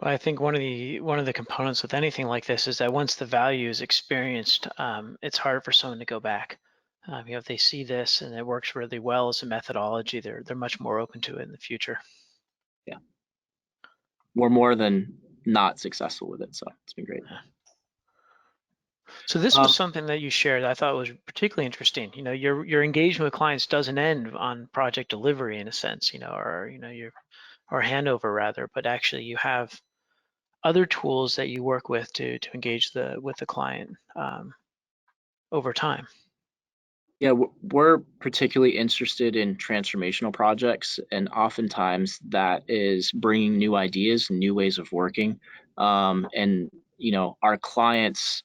S1: Well, I think one of the components with anything like this is that once the value is experienced, it's hard for someone to go back. If they see this and it works really well as a methodology, they're much more open to it in the future.
S2: Yeah, we're more than not successful with it, so it's been great.
S1: So this was something that you shared that I thought was particularly interesting. Your engagement with clients doesn't end on project delivery in a sense, or handover rather, but actually you have other tools that you work with to engage with the client over time.
S2: Yeah, we're particularly interested in transformational projects, and oftentimes that is bringing new ideas, new ways of working. And our clients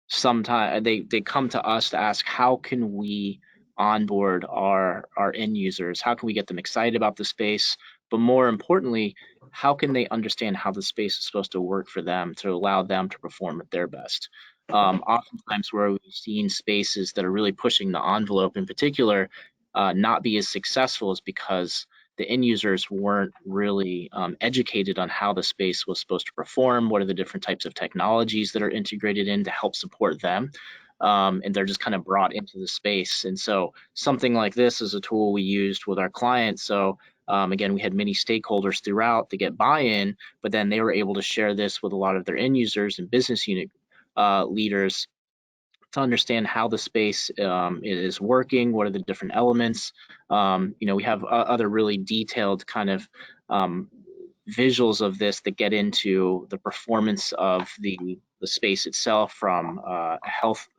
S2: sometimes they come to us to ask, how can we onboard our end users? How can we get them excited about the space? But more importantly, how can they understand how the space is supposed to work for them to allow them to perform at their best? Oftentimes where we've seen spaces that are really pushing the envelope in particular not be as successful is because the end users weren't really educated on how the space was supposed to perform, what are the different types of technologies that are integrated in to help support them, and they're just kind of brought into the space. And so something like this is a tool we used with our clients. So Again, we had many stakeholders throughout to get buy-in, but then they were able to share this with a lot of their end users and business unit leaders to understand how the space is working, what are the different elements. We have other really detailed kind of visuals of this that get into the performance of the space itself, from a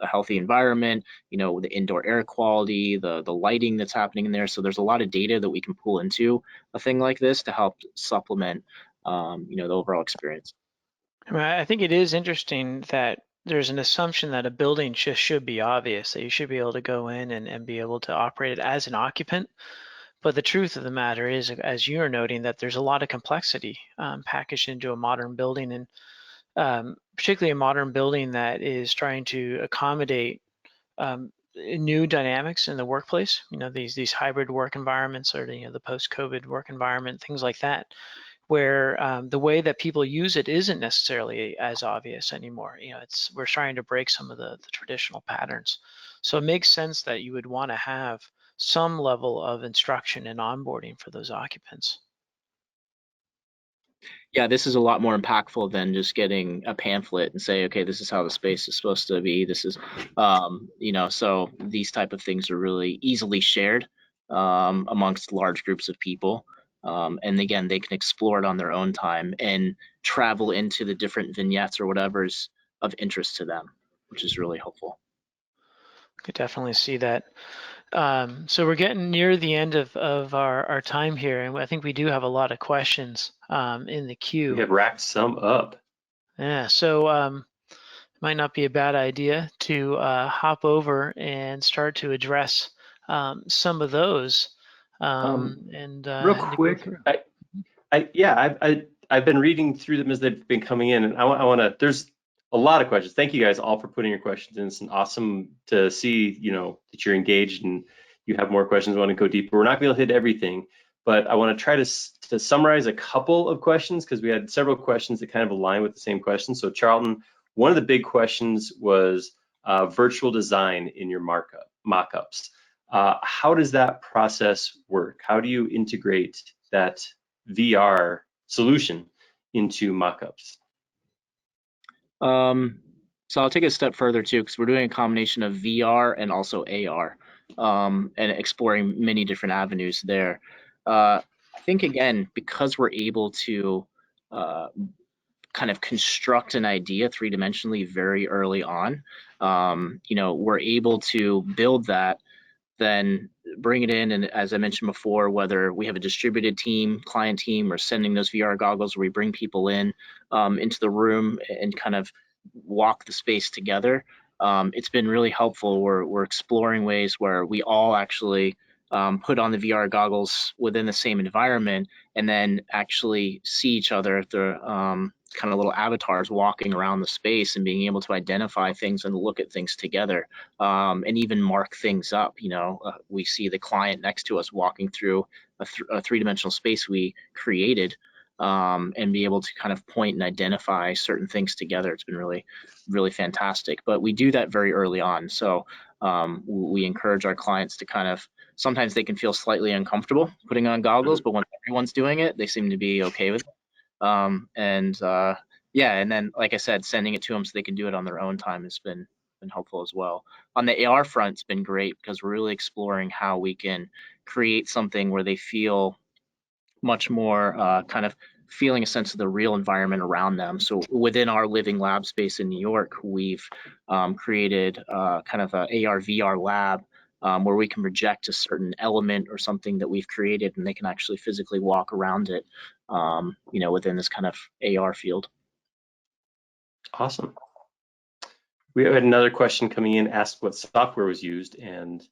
S2: healthy environment, the indoor air quality, the lighting that's happening in there. So there's a lot of data that we can pull into a thing like this to help supplement the overall experience.
S1: I think it is interesting that there's an assumption that a building just should be obvious, that you should be able to go in and be able to operate it as an occupant. But the truth of the matter is, as you're noting, that there's a lot of complexity packaged into a modern building, and particularly a modern building that is trying to accommodate new dynamics in the workplace. These hybrid work environments, or the post-COVID work environment, things like that, where the way that people use it isn't necessarily as obvious anymore. We're trying to break some of the traditional patterns. So it makes sense that you would want to have some level of instruction and onboarding for those occupants.
S2: Yeah, this is a lot more impactful than just getting a pamphlet and say, okay, this is how the space is supposed to be. This is, so these type of things are really easily shared amongst large groups of people. And again, they can explore it on their own time and travel into the different vignettes or whatever's of interest to them, which is really helpful.
S1: Could definitely see that. So we're getting near the end of our time here, and I think we do have a lot of questions in the queue.
S3: We have racked some up.
S1: Yeah, so it might not be a bad idea to hop over and start to address some of those.
S3: Real quick,
S1: and
S3: I've been reading through them as they've been coming in, and I want to. There's a lot of questions. Thank you guys all for putting your questions in. It's awesome to see, that you're engaged and you have more questions. Want to go deeper. We're not going to be able to hit everything, but I want to try to summarize a couple of questions, because we had several questions that kind of align with the same question. So Charlton, one of the big questions was virtual design in your mockups. How does that process work? How do you integrate that VR solution into mockups?
S2: So I'll take a step further too, because we're doing a combination of VR and also AR, and exploring many different avenues there. I think, again, because we're able to kind of construct an idea three-dimensionally very early on, we're able to build that, then bring it in, and as I mentioned before, whether we have a distributed team, client team, or sending those VR goggles where we bring people in into the room and kind of walk the space together, it's been really helpful. We're exploring ways where we all actually put on the VR goggles within the same environment, and then actually see each other at the kind of little avatars walking around the space and being able to identify things and look at things together, and even mark things up. We see the client next to us walking through a three-dimensional space we created, and be able to kind of point and identify certain things together. It's been really, really fantastic. But we do that very early on. So we encourage our clients to kind of, sometimes they can feel slightly uncomfortable putting on goggles, but when everyone's doing it, they seem to be okay with it. And then, like I said, sending it to them so they can do it on their own time has been helpful as well. On the AR front, it's been great, because we're really exploring how we can create something where they feel much more kind of feeling a sense of the real environment around them. So within our living lab space in New York, we've created kind of a AR VR lab, where we can project a certain element or something that we've created, and they can actually physically walk around it, within this kind of AR field.
S3: Awesome. We had another question coming in, asked what software was used, and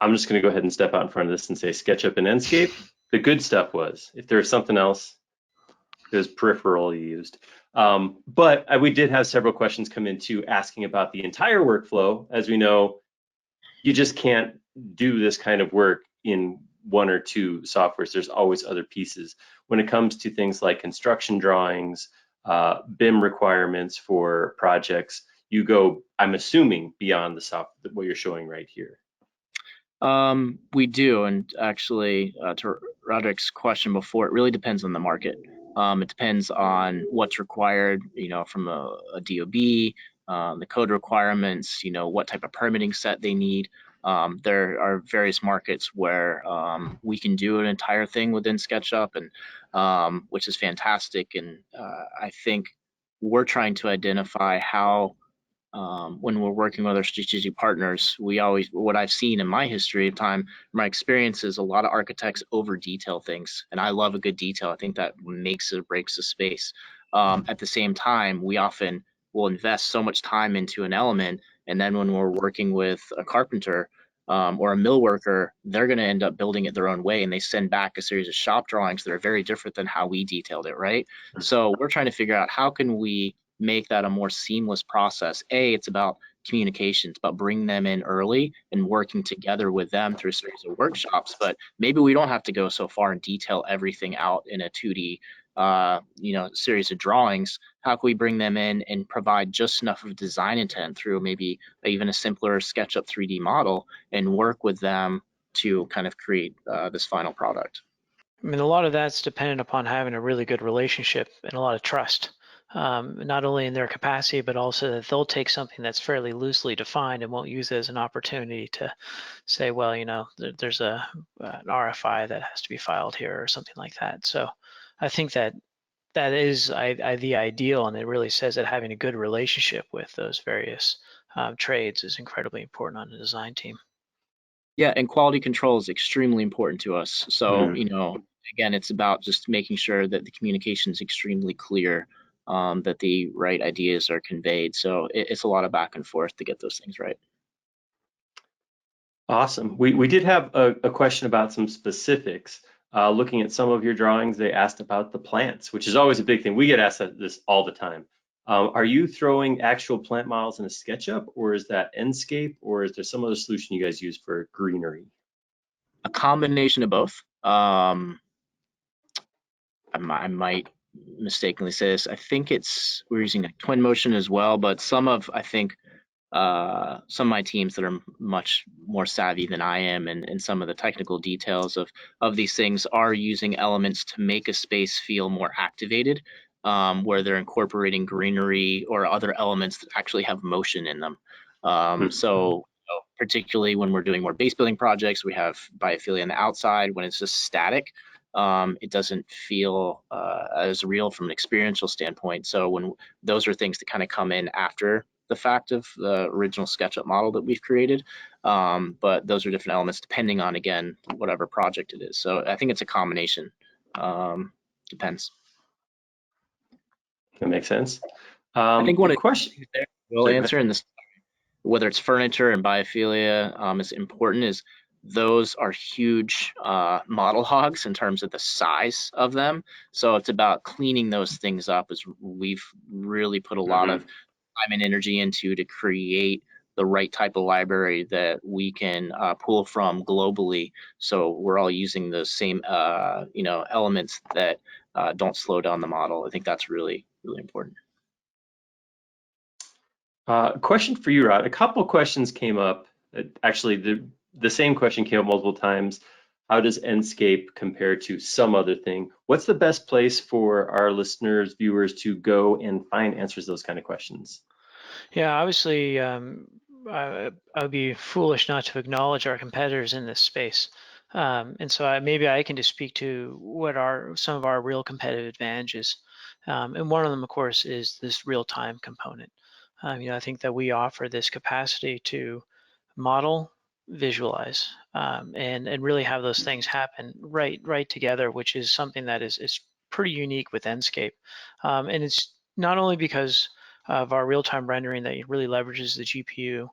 S3: I'm just going to go ahead and step out in front of this and say SketchUp and Enscape. The good stuff was, if there was something else, it was peripherally used. But we did have several questions come in too, asking about the entire workflow. As we know, you just can't do this kind of work in one or two softwares. There's always other pieces. When it comes to things like construction drawings, BIM requirements for projects, you go, I'm assuming, beyond the software, what you're showing right here.
S2: We do, and actually, to Roderick's question before, it really depends on the market. It depends on what's required, from a DOB, the code requirements, what type of permitting set they need. There are various markets where we can do an entire thing within SketchUp, and which is fantastic. And I think we're trying to identify how, when we're working with our strategic partners, what I've seen in my history of time, my experience is a lot of architects over detail things, and I love a good detail. I think that makes or breaks a space. At the same time, we often will invest so much time into an element, and then when we're working with a carpenter or a mill worker, they're going to end up building it their own way, and they send back a series of shop drawings that are very different than how we detailed it, right? So we're trying to figure out how can we make that a more seamless process. It's about communication. It's about bringing them in early and working together with them through a series of workshops. But maybe we don't have to go so far and detail everything out in a 2D, series of drawings. How can we bring them in and provide just enough of design intent through maybe even a simpler SketchUp 3D model and work with them to kind of create this final product?
S1: I mean, a lot of that's dependent upon having a really good relationship and a lot of trust, not only in their capacity, but also that they'll take something that's fairly loosely defined and won't use it as an opportunity to say, well, there's an RFI that has to be filed here or something like that. So I think that is the ideal, and it really says that having a good relationship with those various trades is incredibly important on the design team.
S2: Yeah, and quality control is extremely important to us. So, again, it's about just making sure that the communication is extremely clear, that the right ideas are conveyed. So it's a lot of back and forth to get those things right.
S3: Awesome. We did have a question about some specifics. Looking at some of your drawings, they asked about the plants, which is always a big thing. We get asked this all the time. Are you throwing actual plant models in a SketchUp, or is that Enscape, or is there some other solution you guys use for greenery?
S2: A combination of both. I might mistakenly say this. I think we're using a Twinmotion as well, but some of my teams that are much more savvy than I am, and some of the technical details of these things are using elements to make a space feel more activated, where they're incorporating greenery or other elements that actually have motion in them. So particularly when we're doing more base building projects, we have biophilia on the outside. When it's just static, it doesn't feel as real from an experiential standpoint. So when those are things that kind of come in after the fact of the original SketchUp model that we've created, but those are different elements depending on, again, whatever project it is. So I think it's a combination. Depends.
S3: That makes sense.
S2: I think one of the
S3: question
S2: there we'll answer in this, whether it's furniture and biophilia, is important, is those are huge model hogs in terms of the size of them. So it's about cleaning those things up, as we've really put a lot of time and energy into to create the right type of library that we can pull from globally. So we're all using the same elements that don't slow down the model. I think that's really, really important.
S3: Question for you, Rod. A couple questions came up. Actually, the same question came up multiple times. How does Enscape compare to some other thing? What's the best place for our listeners, viewers to go and find answers to those kind of questions?
S1: Yeah, obviously, I would be foolish not to acknowledge our competitors in this space. And so maybe I can just speak to what are some of our real competitive advantages. And one of them, of course, is this real-time component. I think that we offer this capacity to model, visualize, and really have those things happen right together, which is something that is pretty unique with Enscape. And it's not only because of our real-time rendering that really leverages the GPU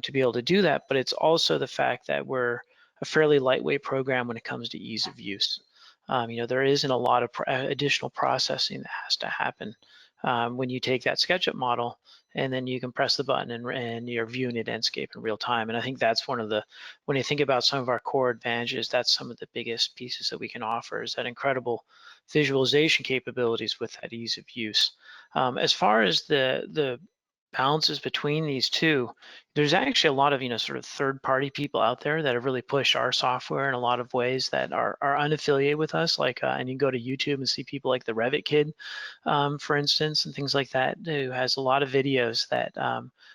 S1: to be able to do that, but it's also the fact that we're a fairly lightweight program when it comes to ease of use. There isn't a lot of additional processing that has to happen when you take that SketchUp model, and then you can press the button and you're viewing it Enscape in real time. And I think that's one of the, when you think about some of our core advantages, that's some of the biggest pieces that we can offer, is that incredible visualization capabilities with that ease of use. As far as the balances between these two, there's actually a lot of, sort of third-party people out there that have really pushed our software in a lot of ways that are unaffiliated with us. Like, and you can go to YouTube and see people like the Revit Kid, for instance, and things like that, who has a lot of videos that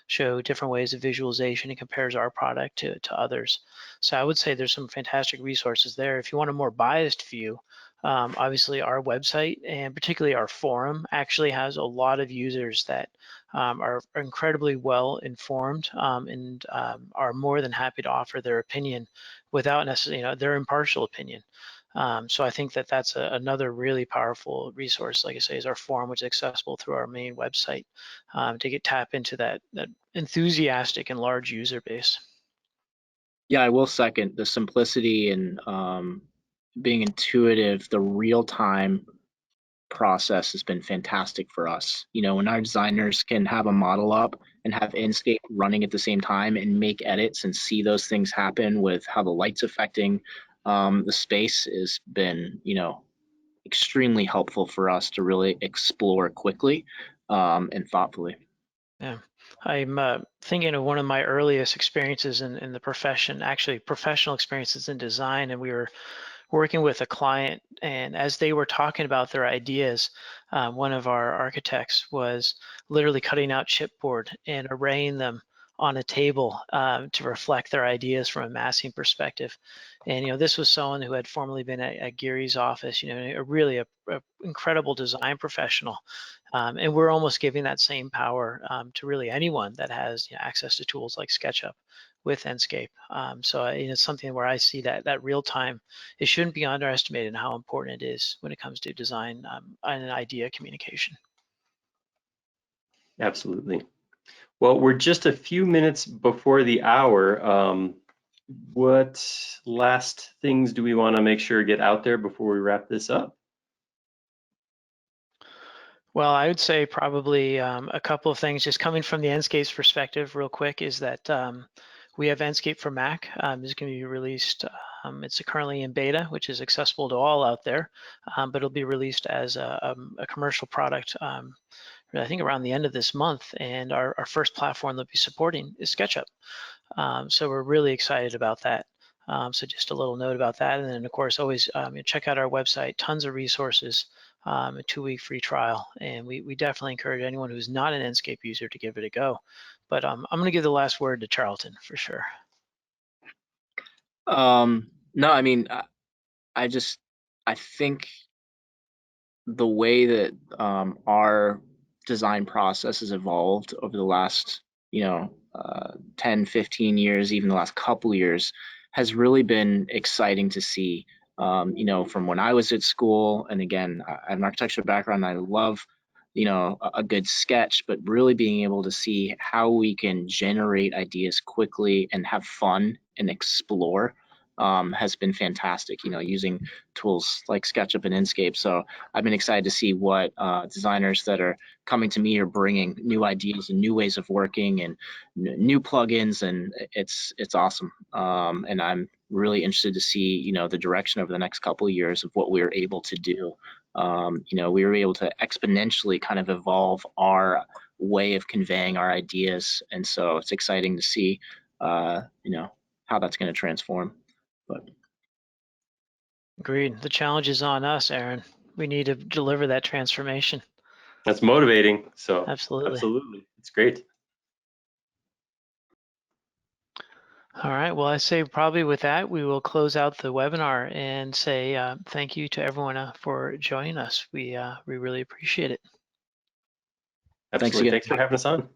S1: show different ways of visualization and compares our product to others. So I would say there's some fantastic resources there. If you want a more biased view, obviously our website and particularly our forum actually has a lot of users that are incredibly well informed and are more than happy to offer their opinion without necessarily, their impartial opinion. So I think that that's another really powerful resource, like I say, is our forum, which is accessible through our main website to tap into that enthusiastic and large user base.
S2: Yeah, I will second the simplicity and being intuitive. The real-time process has been fantastic for us. When our designers can have a model up and have Enscape running at the same time and make edits and see those things happen with how the light's affecting the space has been, extremely helpful for us to really explore quickly and thoughtfully.
S1: Yeah, I'm thinking of one of my earliest experiences in the profession, actually professional experiences in design, and we were working with a client, and as they were talking about their ideas, one of our architects was literally cutting out chipboard and arraying them on a table to reflect their ideas from a massing perspective. And this was someone who had formerly been at Gary's office, really a incredible design professional. And we're almost giving that same power to really anyone that has access to tools like SketchUp with Enscape. So it's something where I see that real time, it shouldn't be underestimated in how important it is when it comes to design and idea communication.
S3: Absolutely. Well, we're just a few minutes before the hour. What last things do we want to make sure get out there before we wrap this up?
S1: Well, I would say probably a couple of things just coming from the Enscape's perspective real quick is that we have Enscape for Mac. Is going to be released. It's currently in beta, which is accessible to all out there, but it'll be released as a commercial product, I think around the end of this month. And our first platform that we'll be supporting is SketchUp. So we're really excited about that. So just a little note about that. And then of course, always check out our website, tons of resources, a 2-week free trial. And we definitely encourage anyone who's not an Enscape user to give it a go. But I'm going to give the last word to Charlton for sure.
S2: No, I mean, I think the way that our design process has evolved over the last 10, 15 years, even the last couple years, has really been exciting to see. From when I was at school, and again, I have an architecture background, I love a good sketch, but really being able to see how we can generate ideas quickly and have fun and explore has been fantastic, using tools like SketchUp and Enscape. So I've been excited to see what designers that are coming to me are bringing new ideas and new ways of working and new plugins, and it's awesome. And I'm really interested to see, the direction over the next couple of years of what we're able to do. We were able to exponentially kind of evolve our way of conveying our ideas, and so it's exciting to see, how that's going to transform. But
S1: Agreed. The challenge is on us, Aaron. We need to deliver that transformation.
S3: That's motivating. So
S1: Absolutely.
S3: It's great.
S1: All right. Well, I say probably with that, we will close out the webinar and say thank you to everyone for joining us. We really appreciate it.
S3: Absolutely. Thanks for having us on.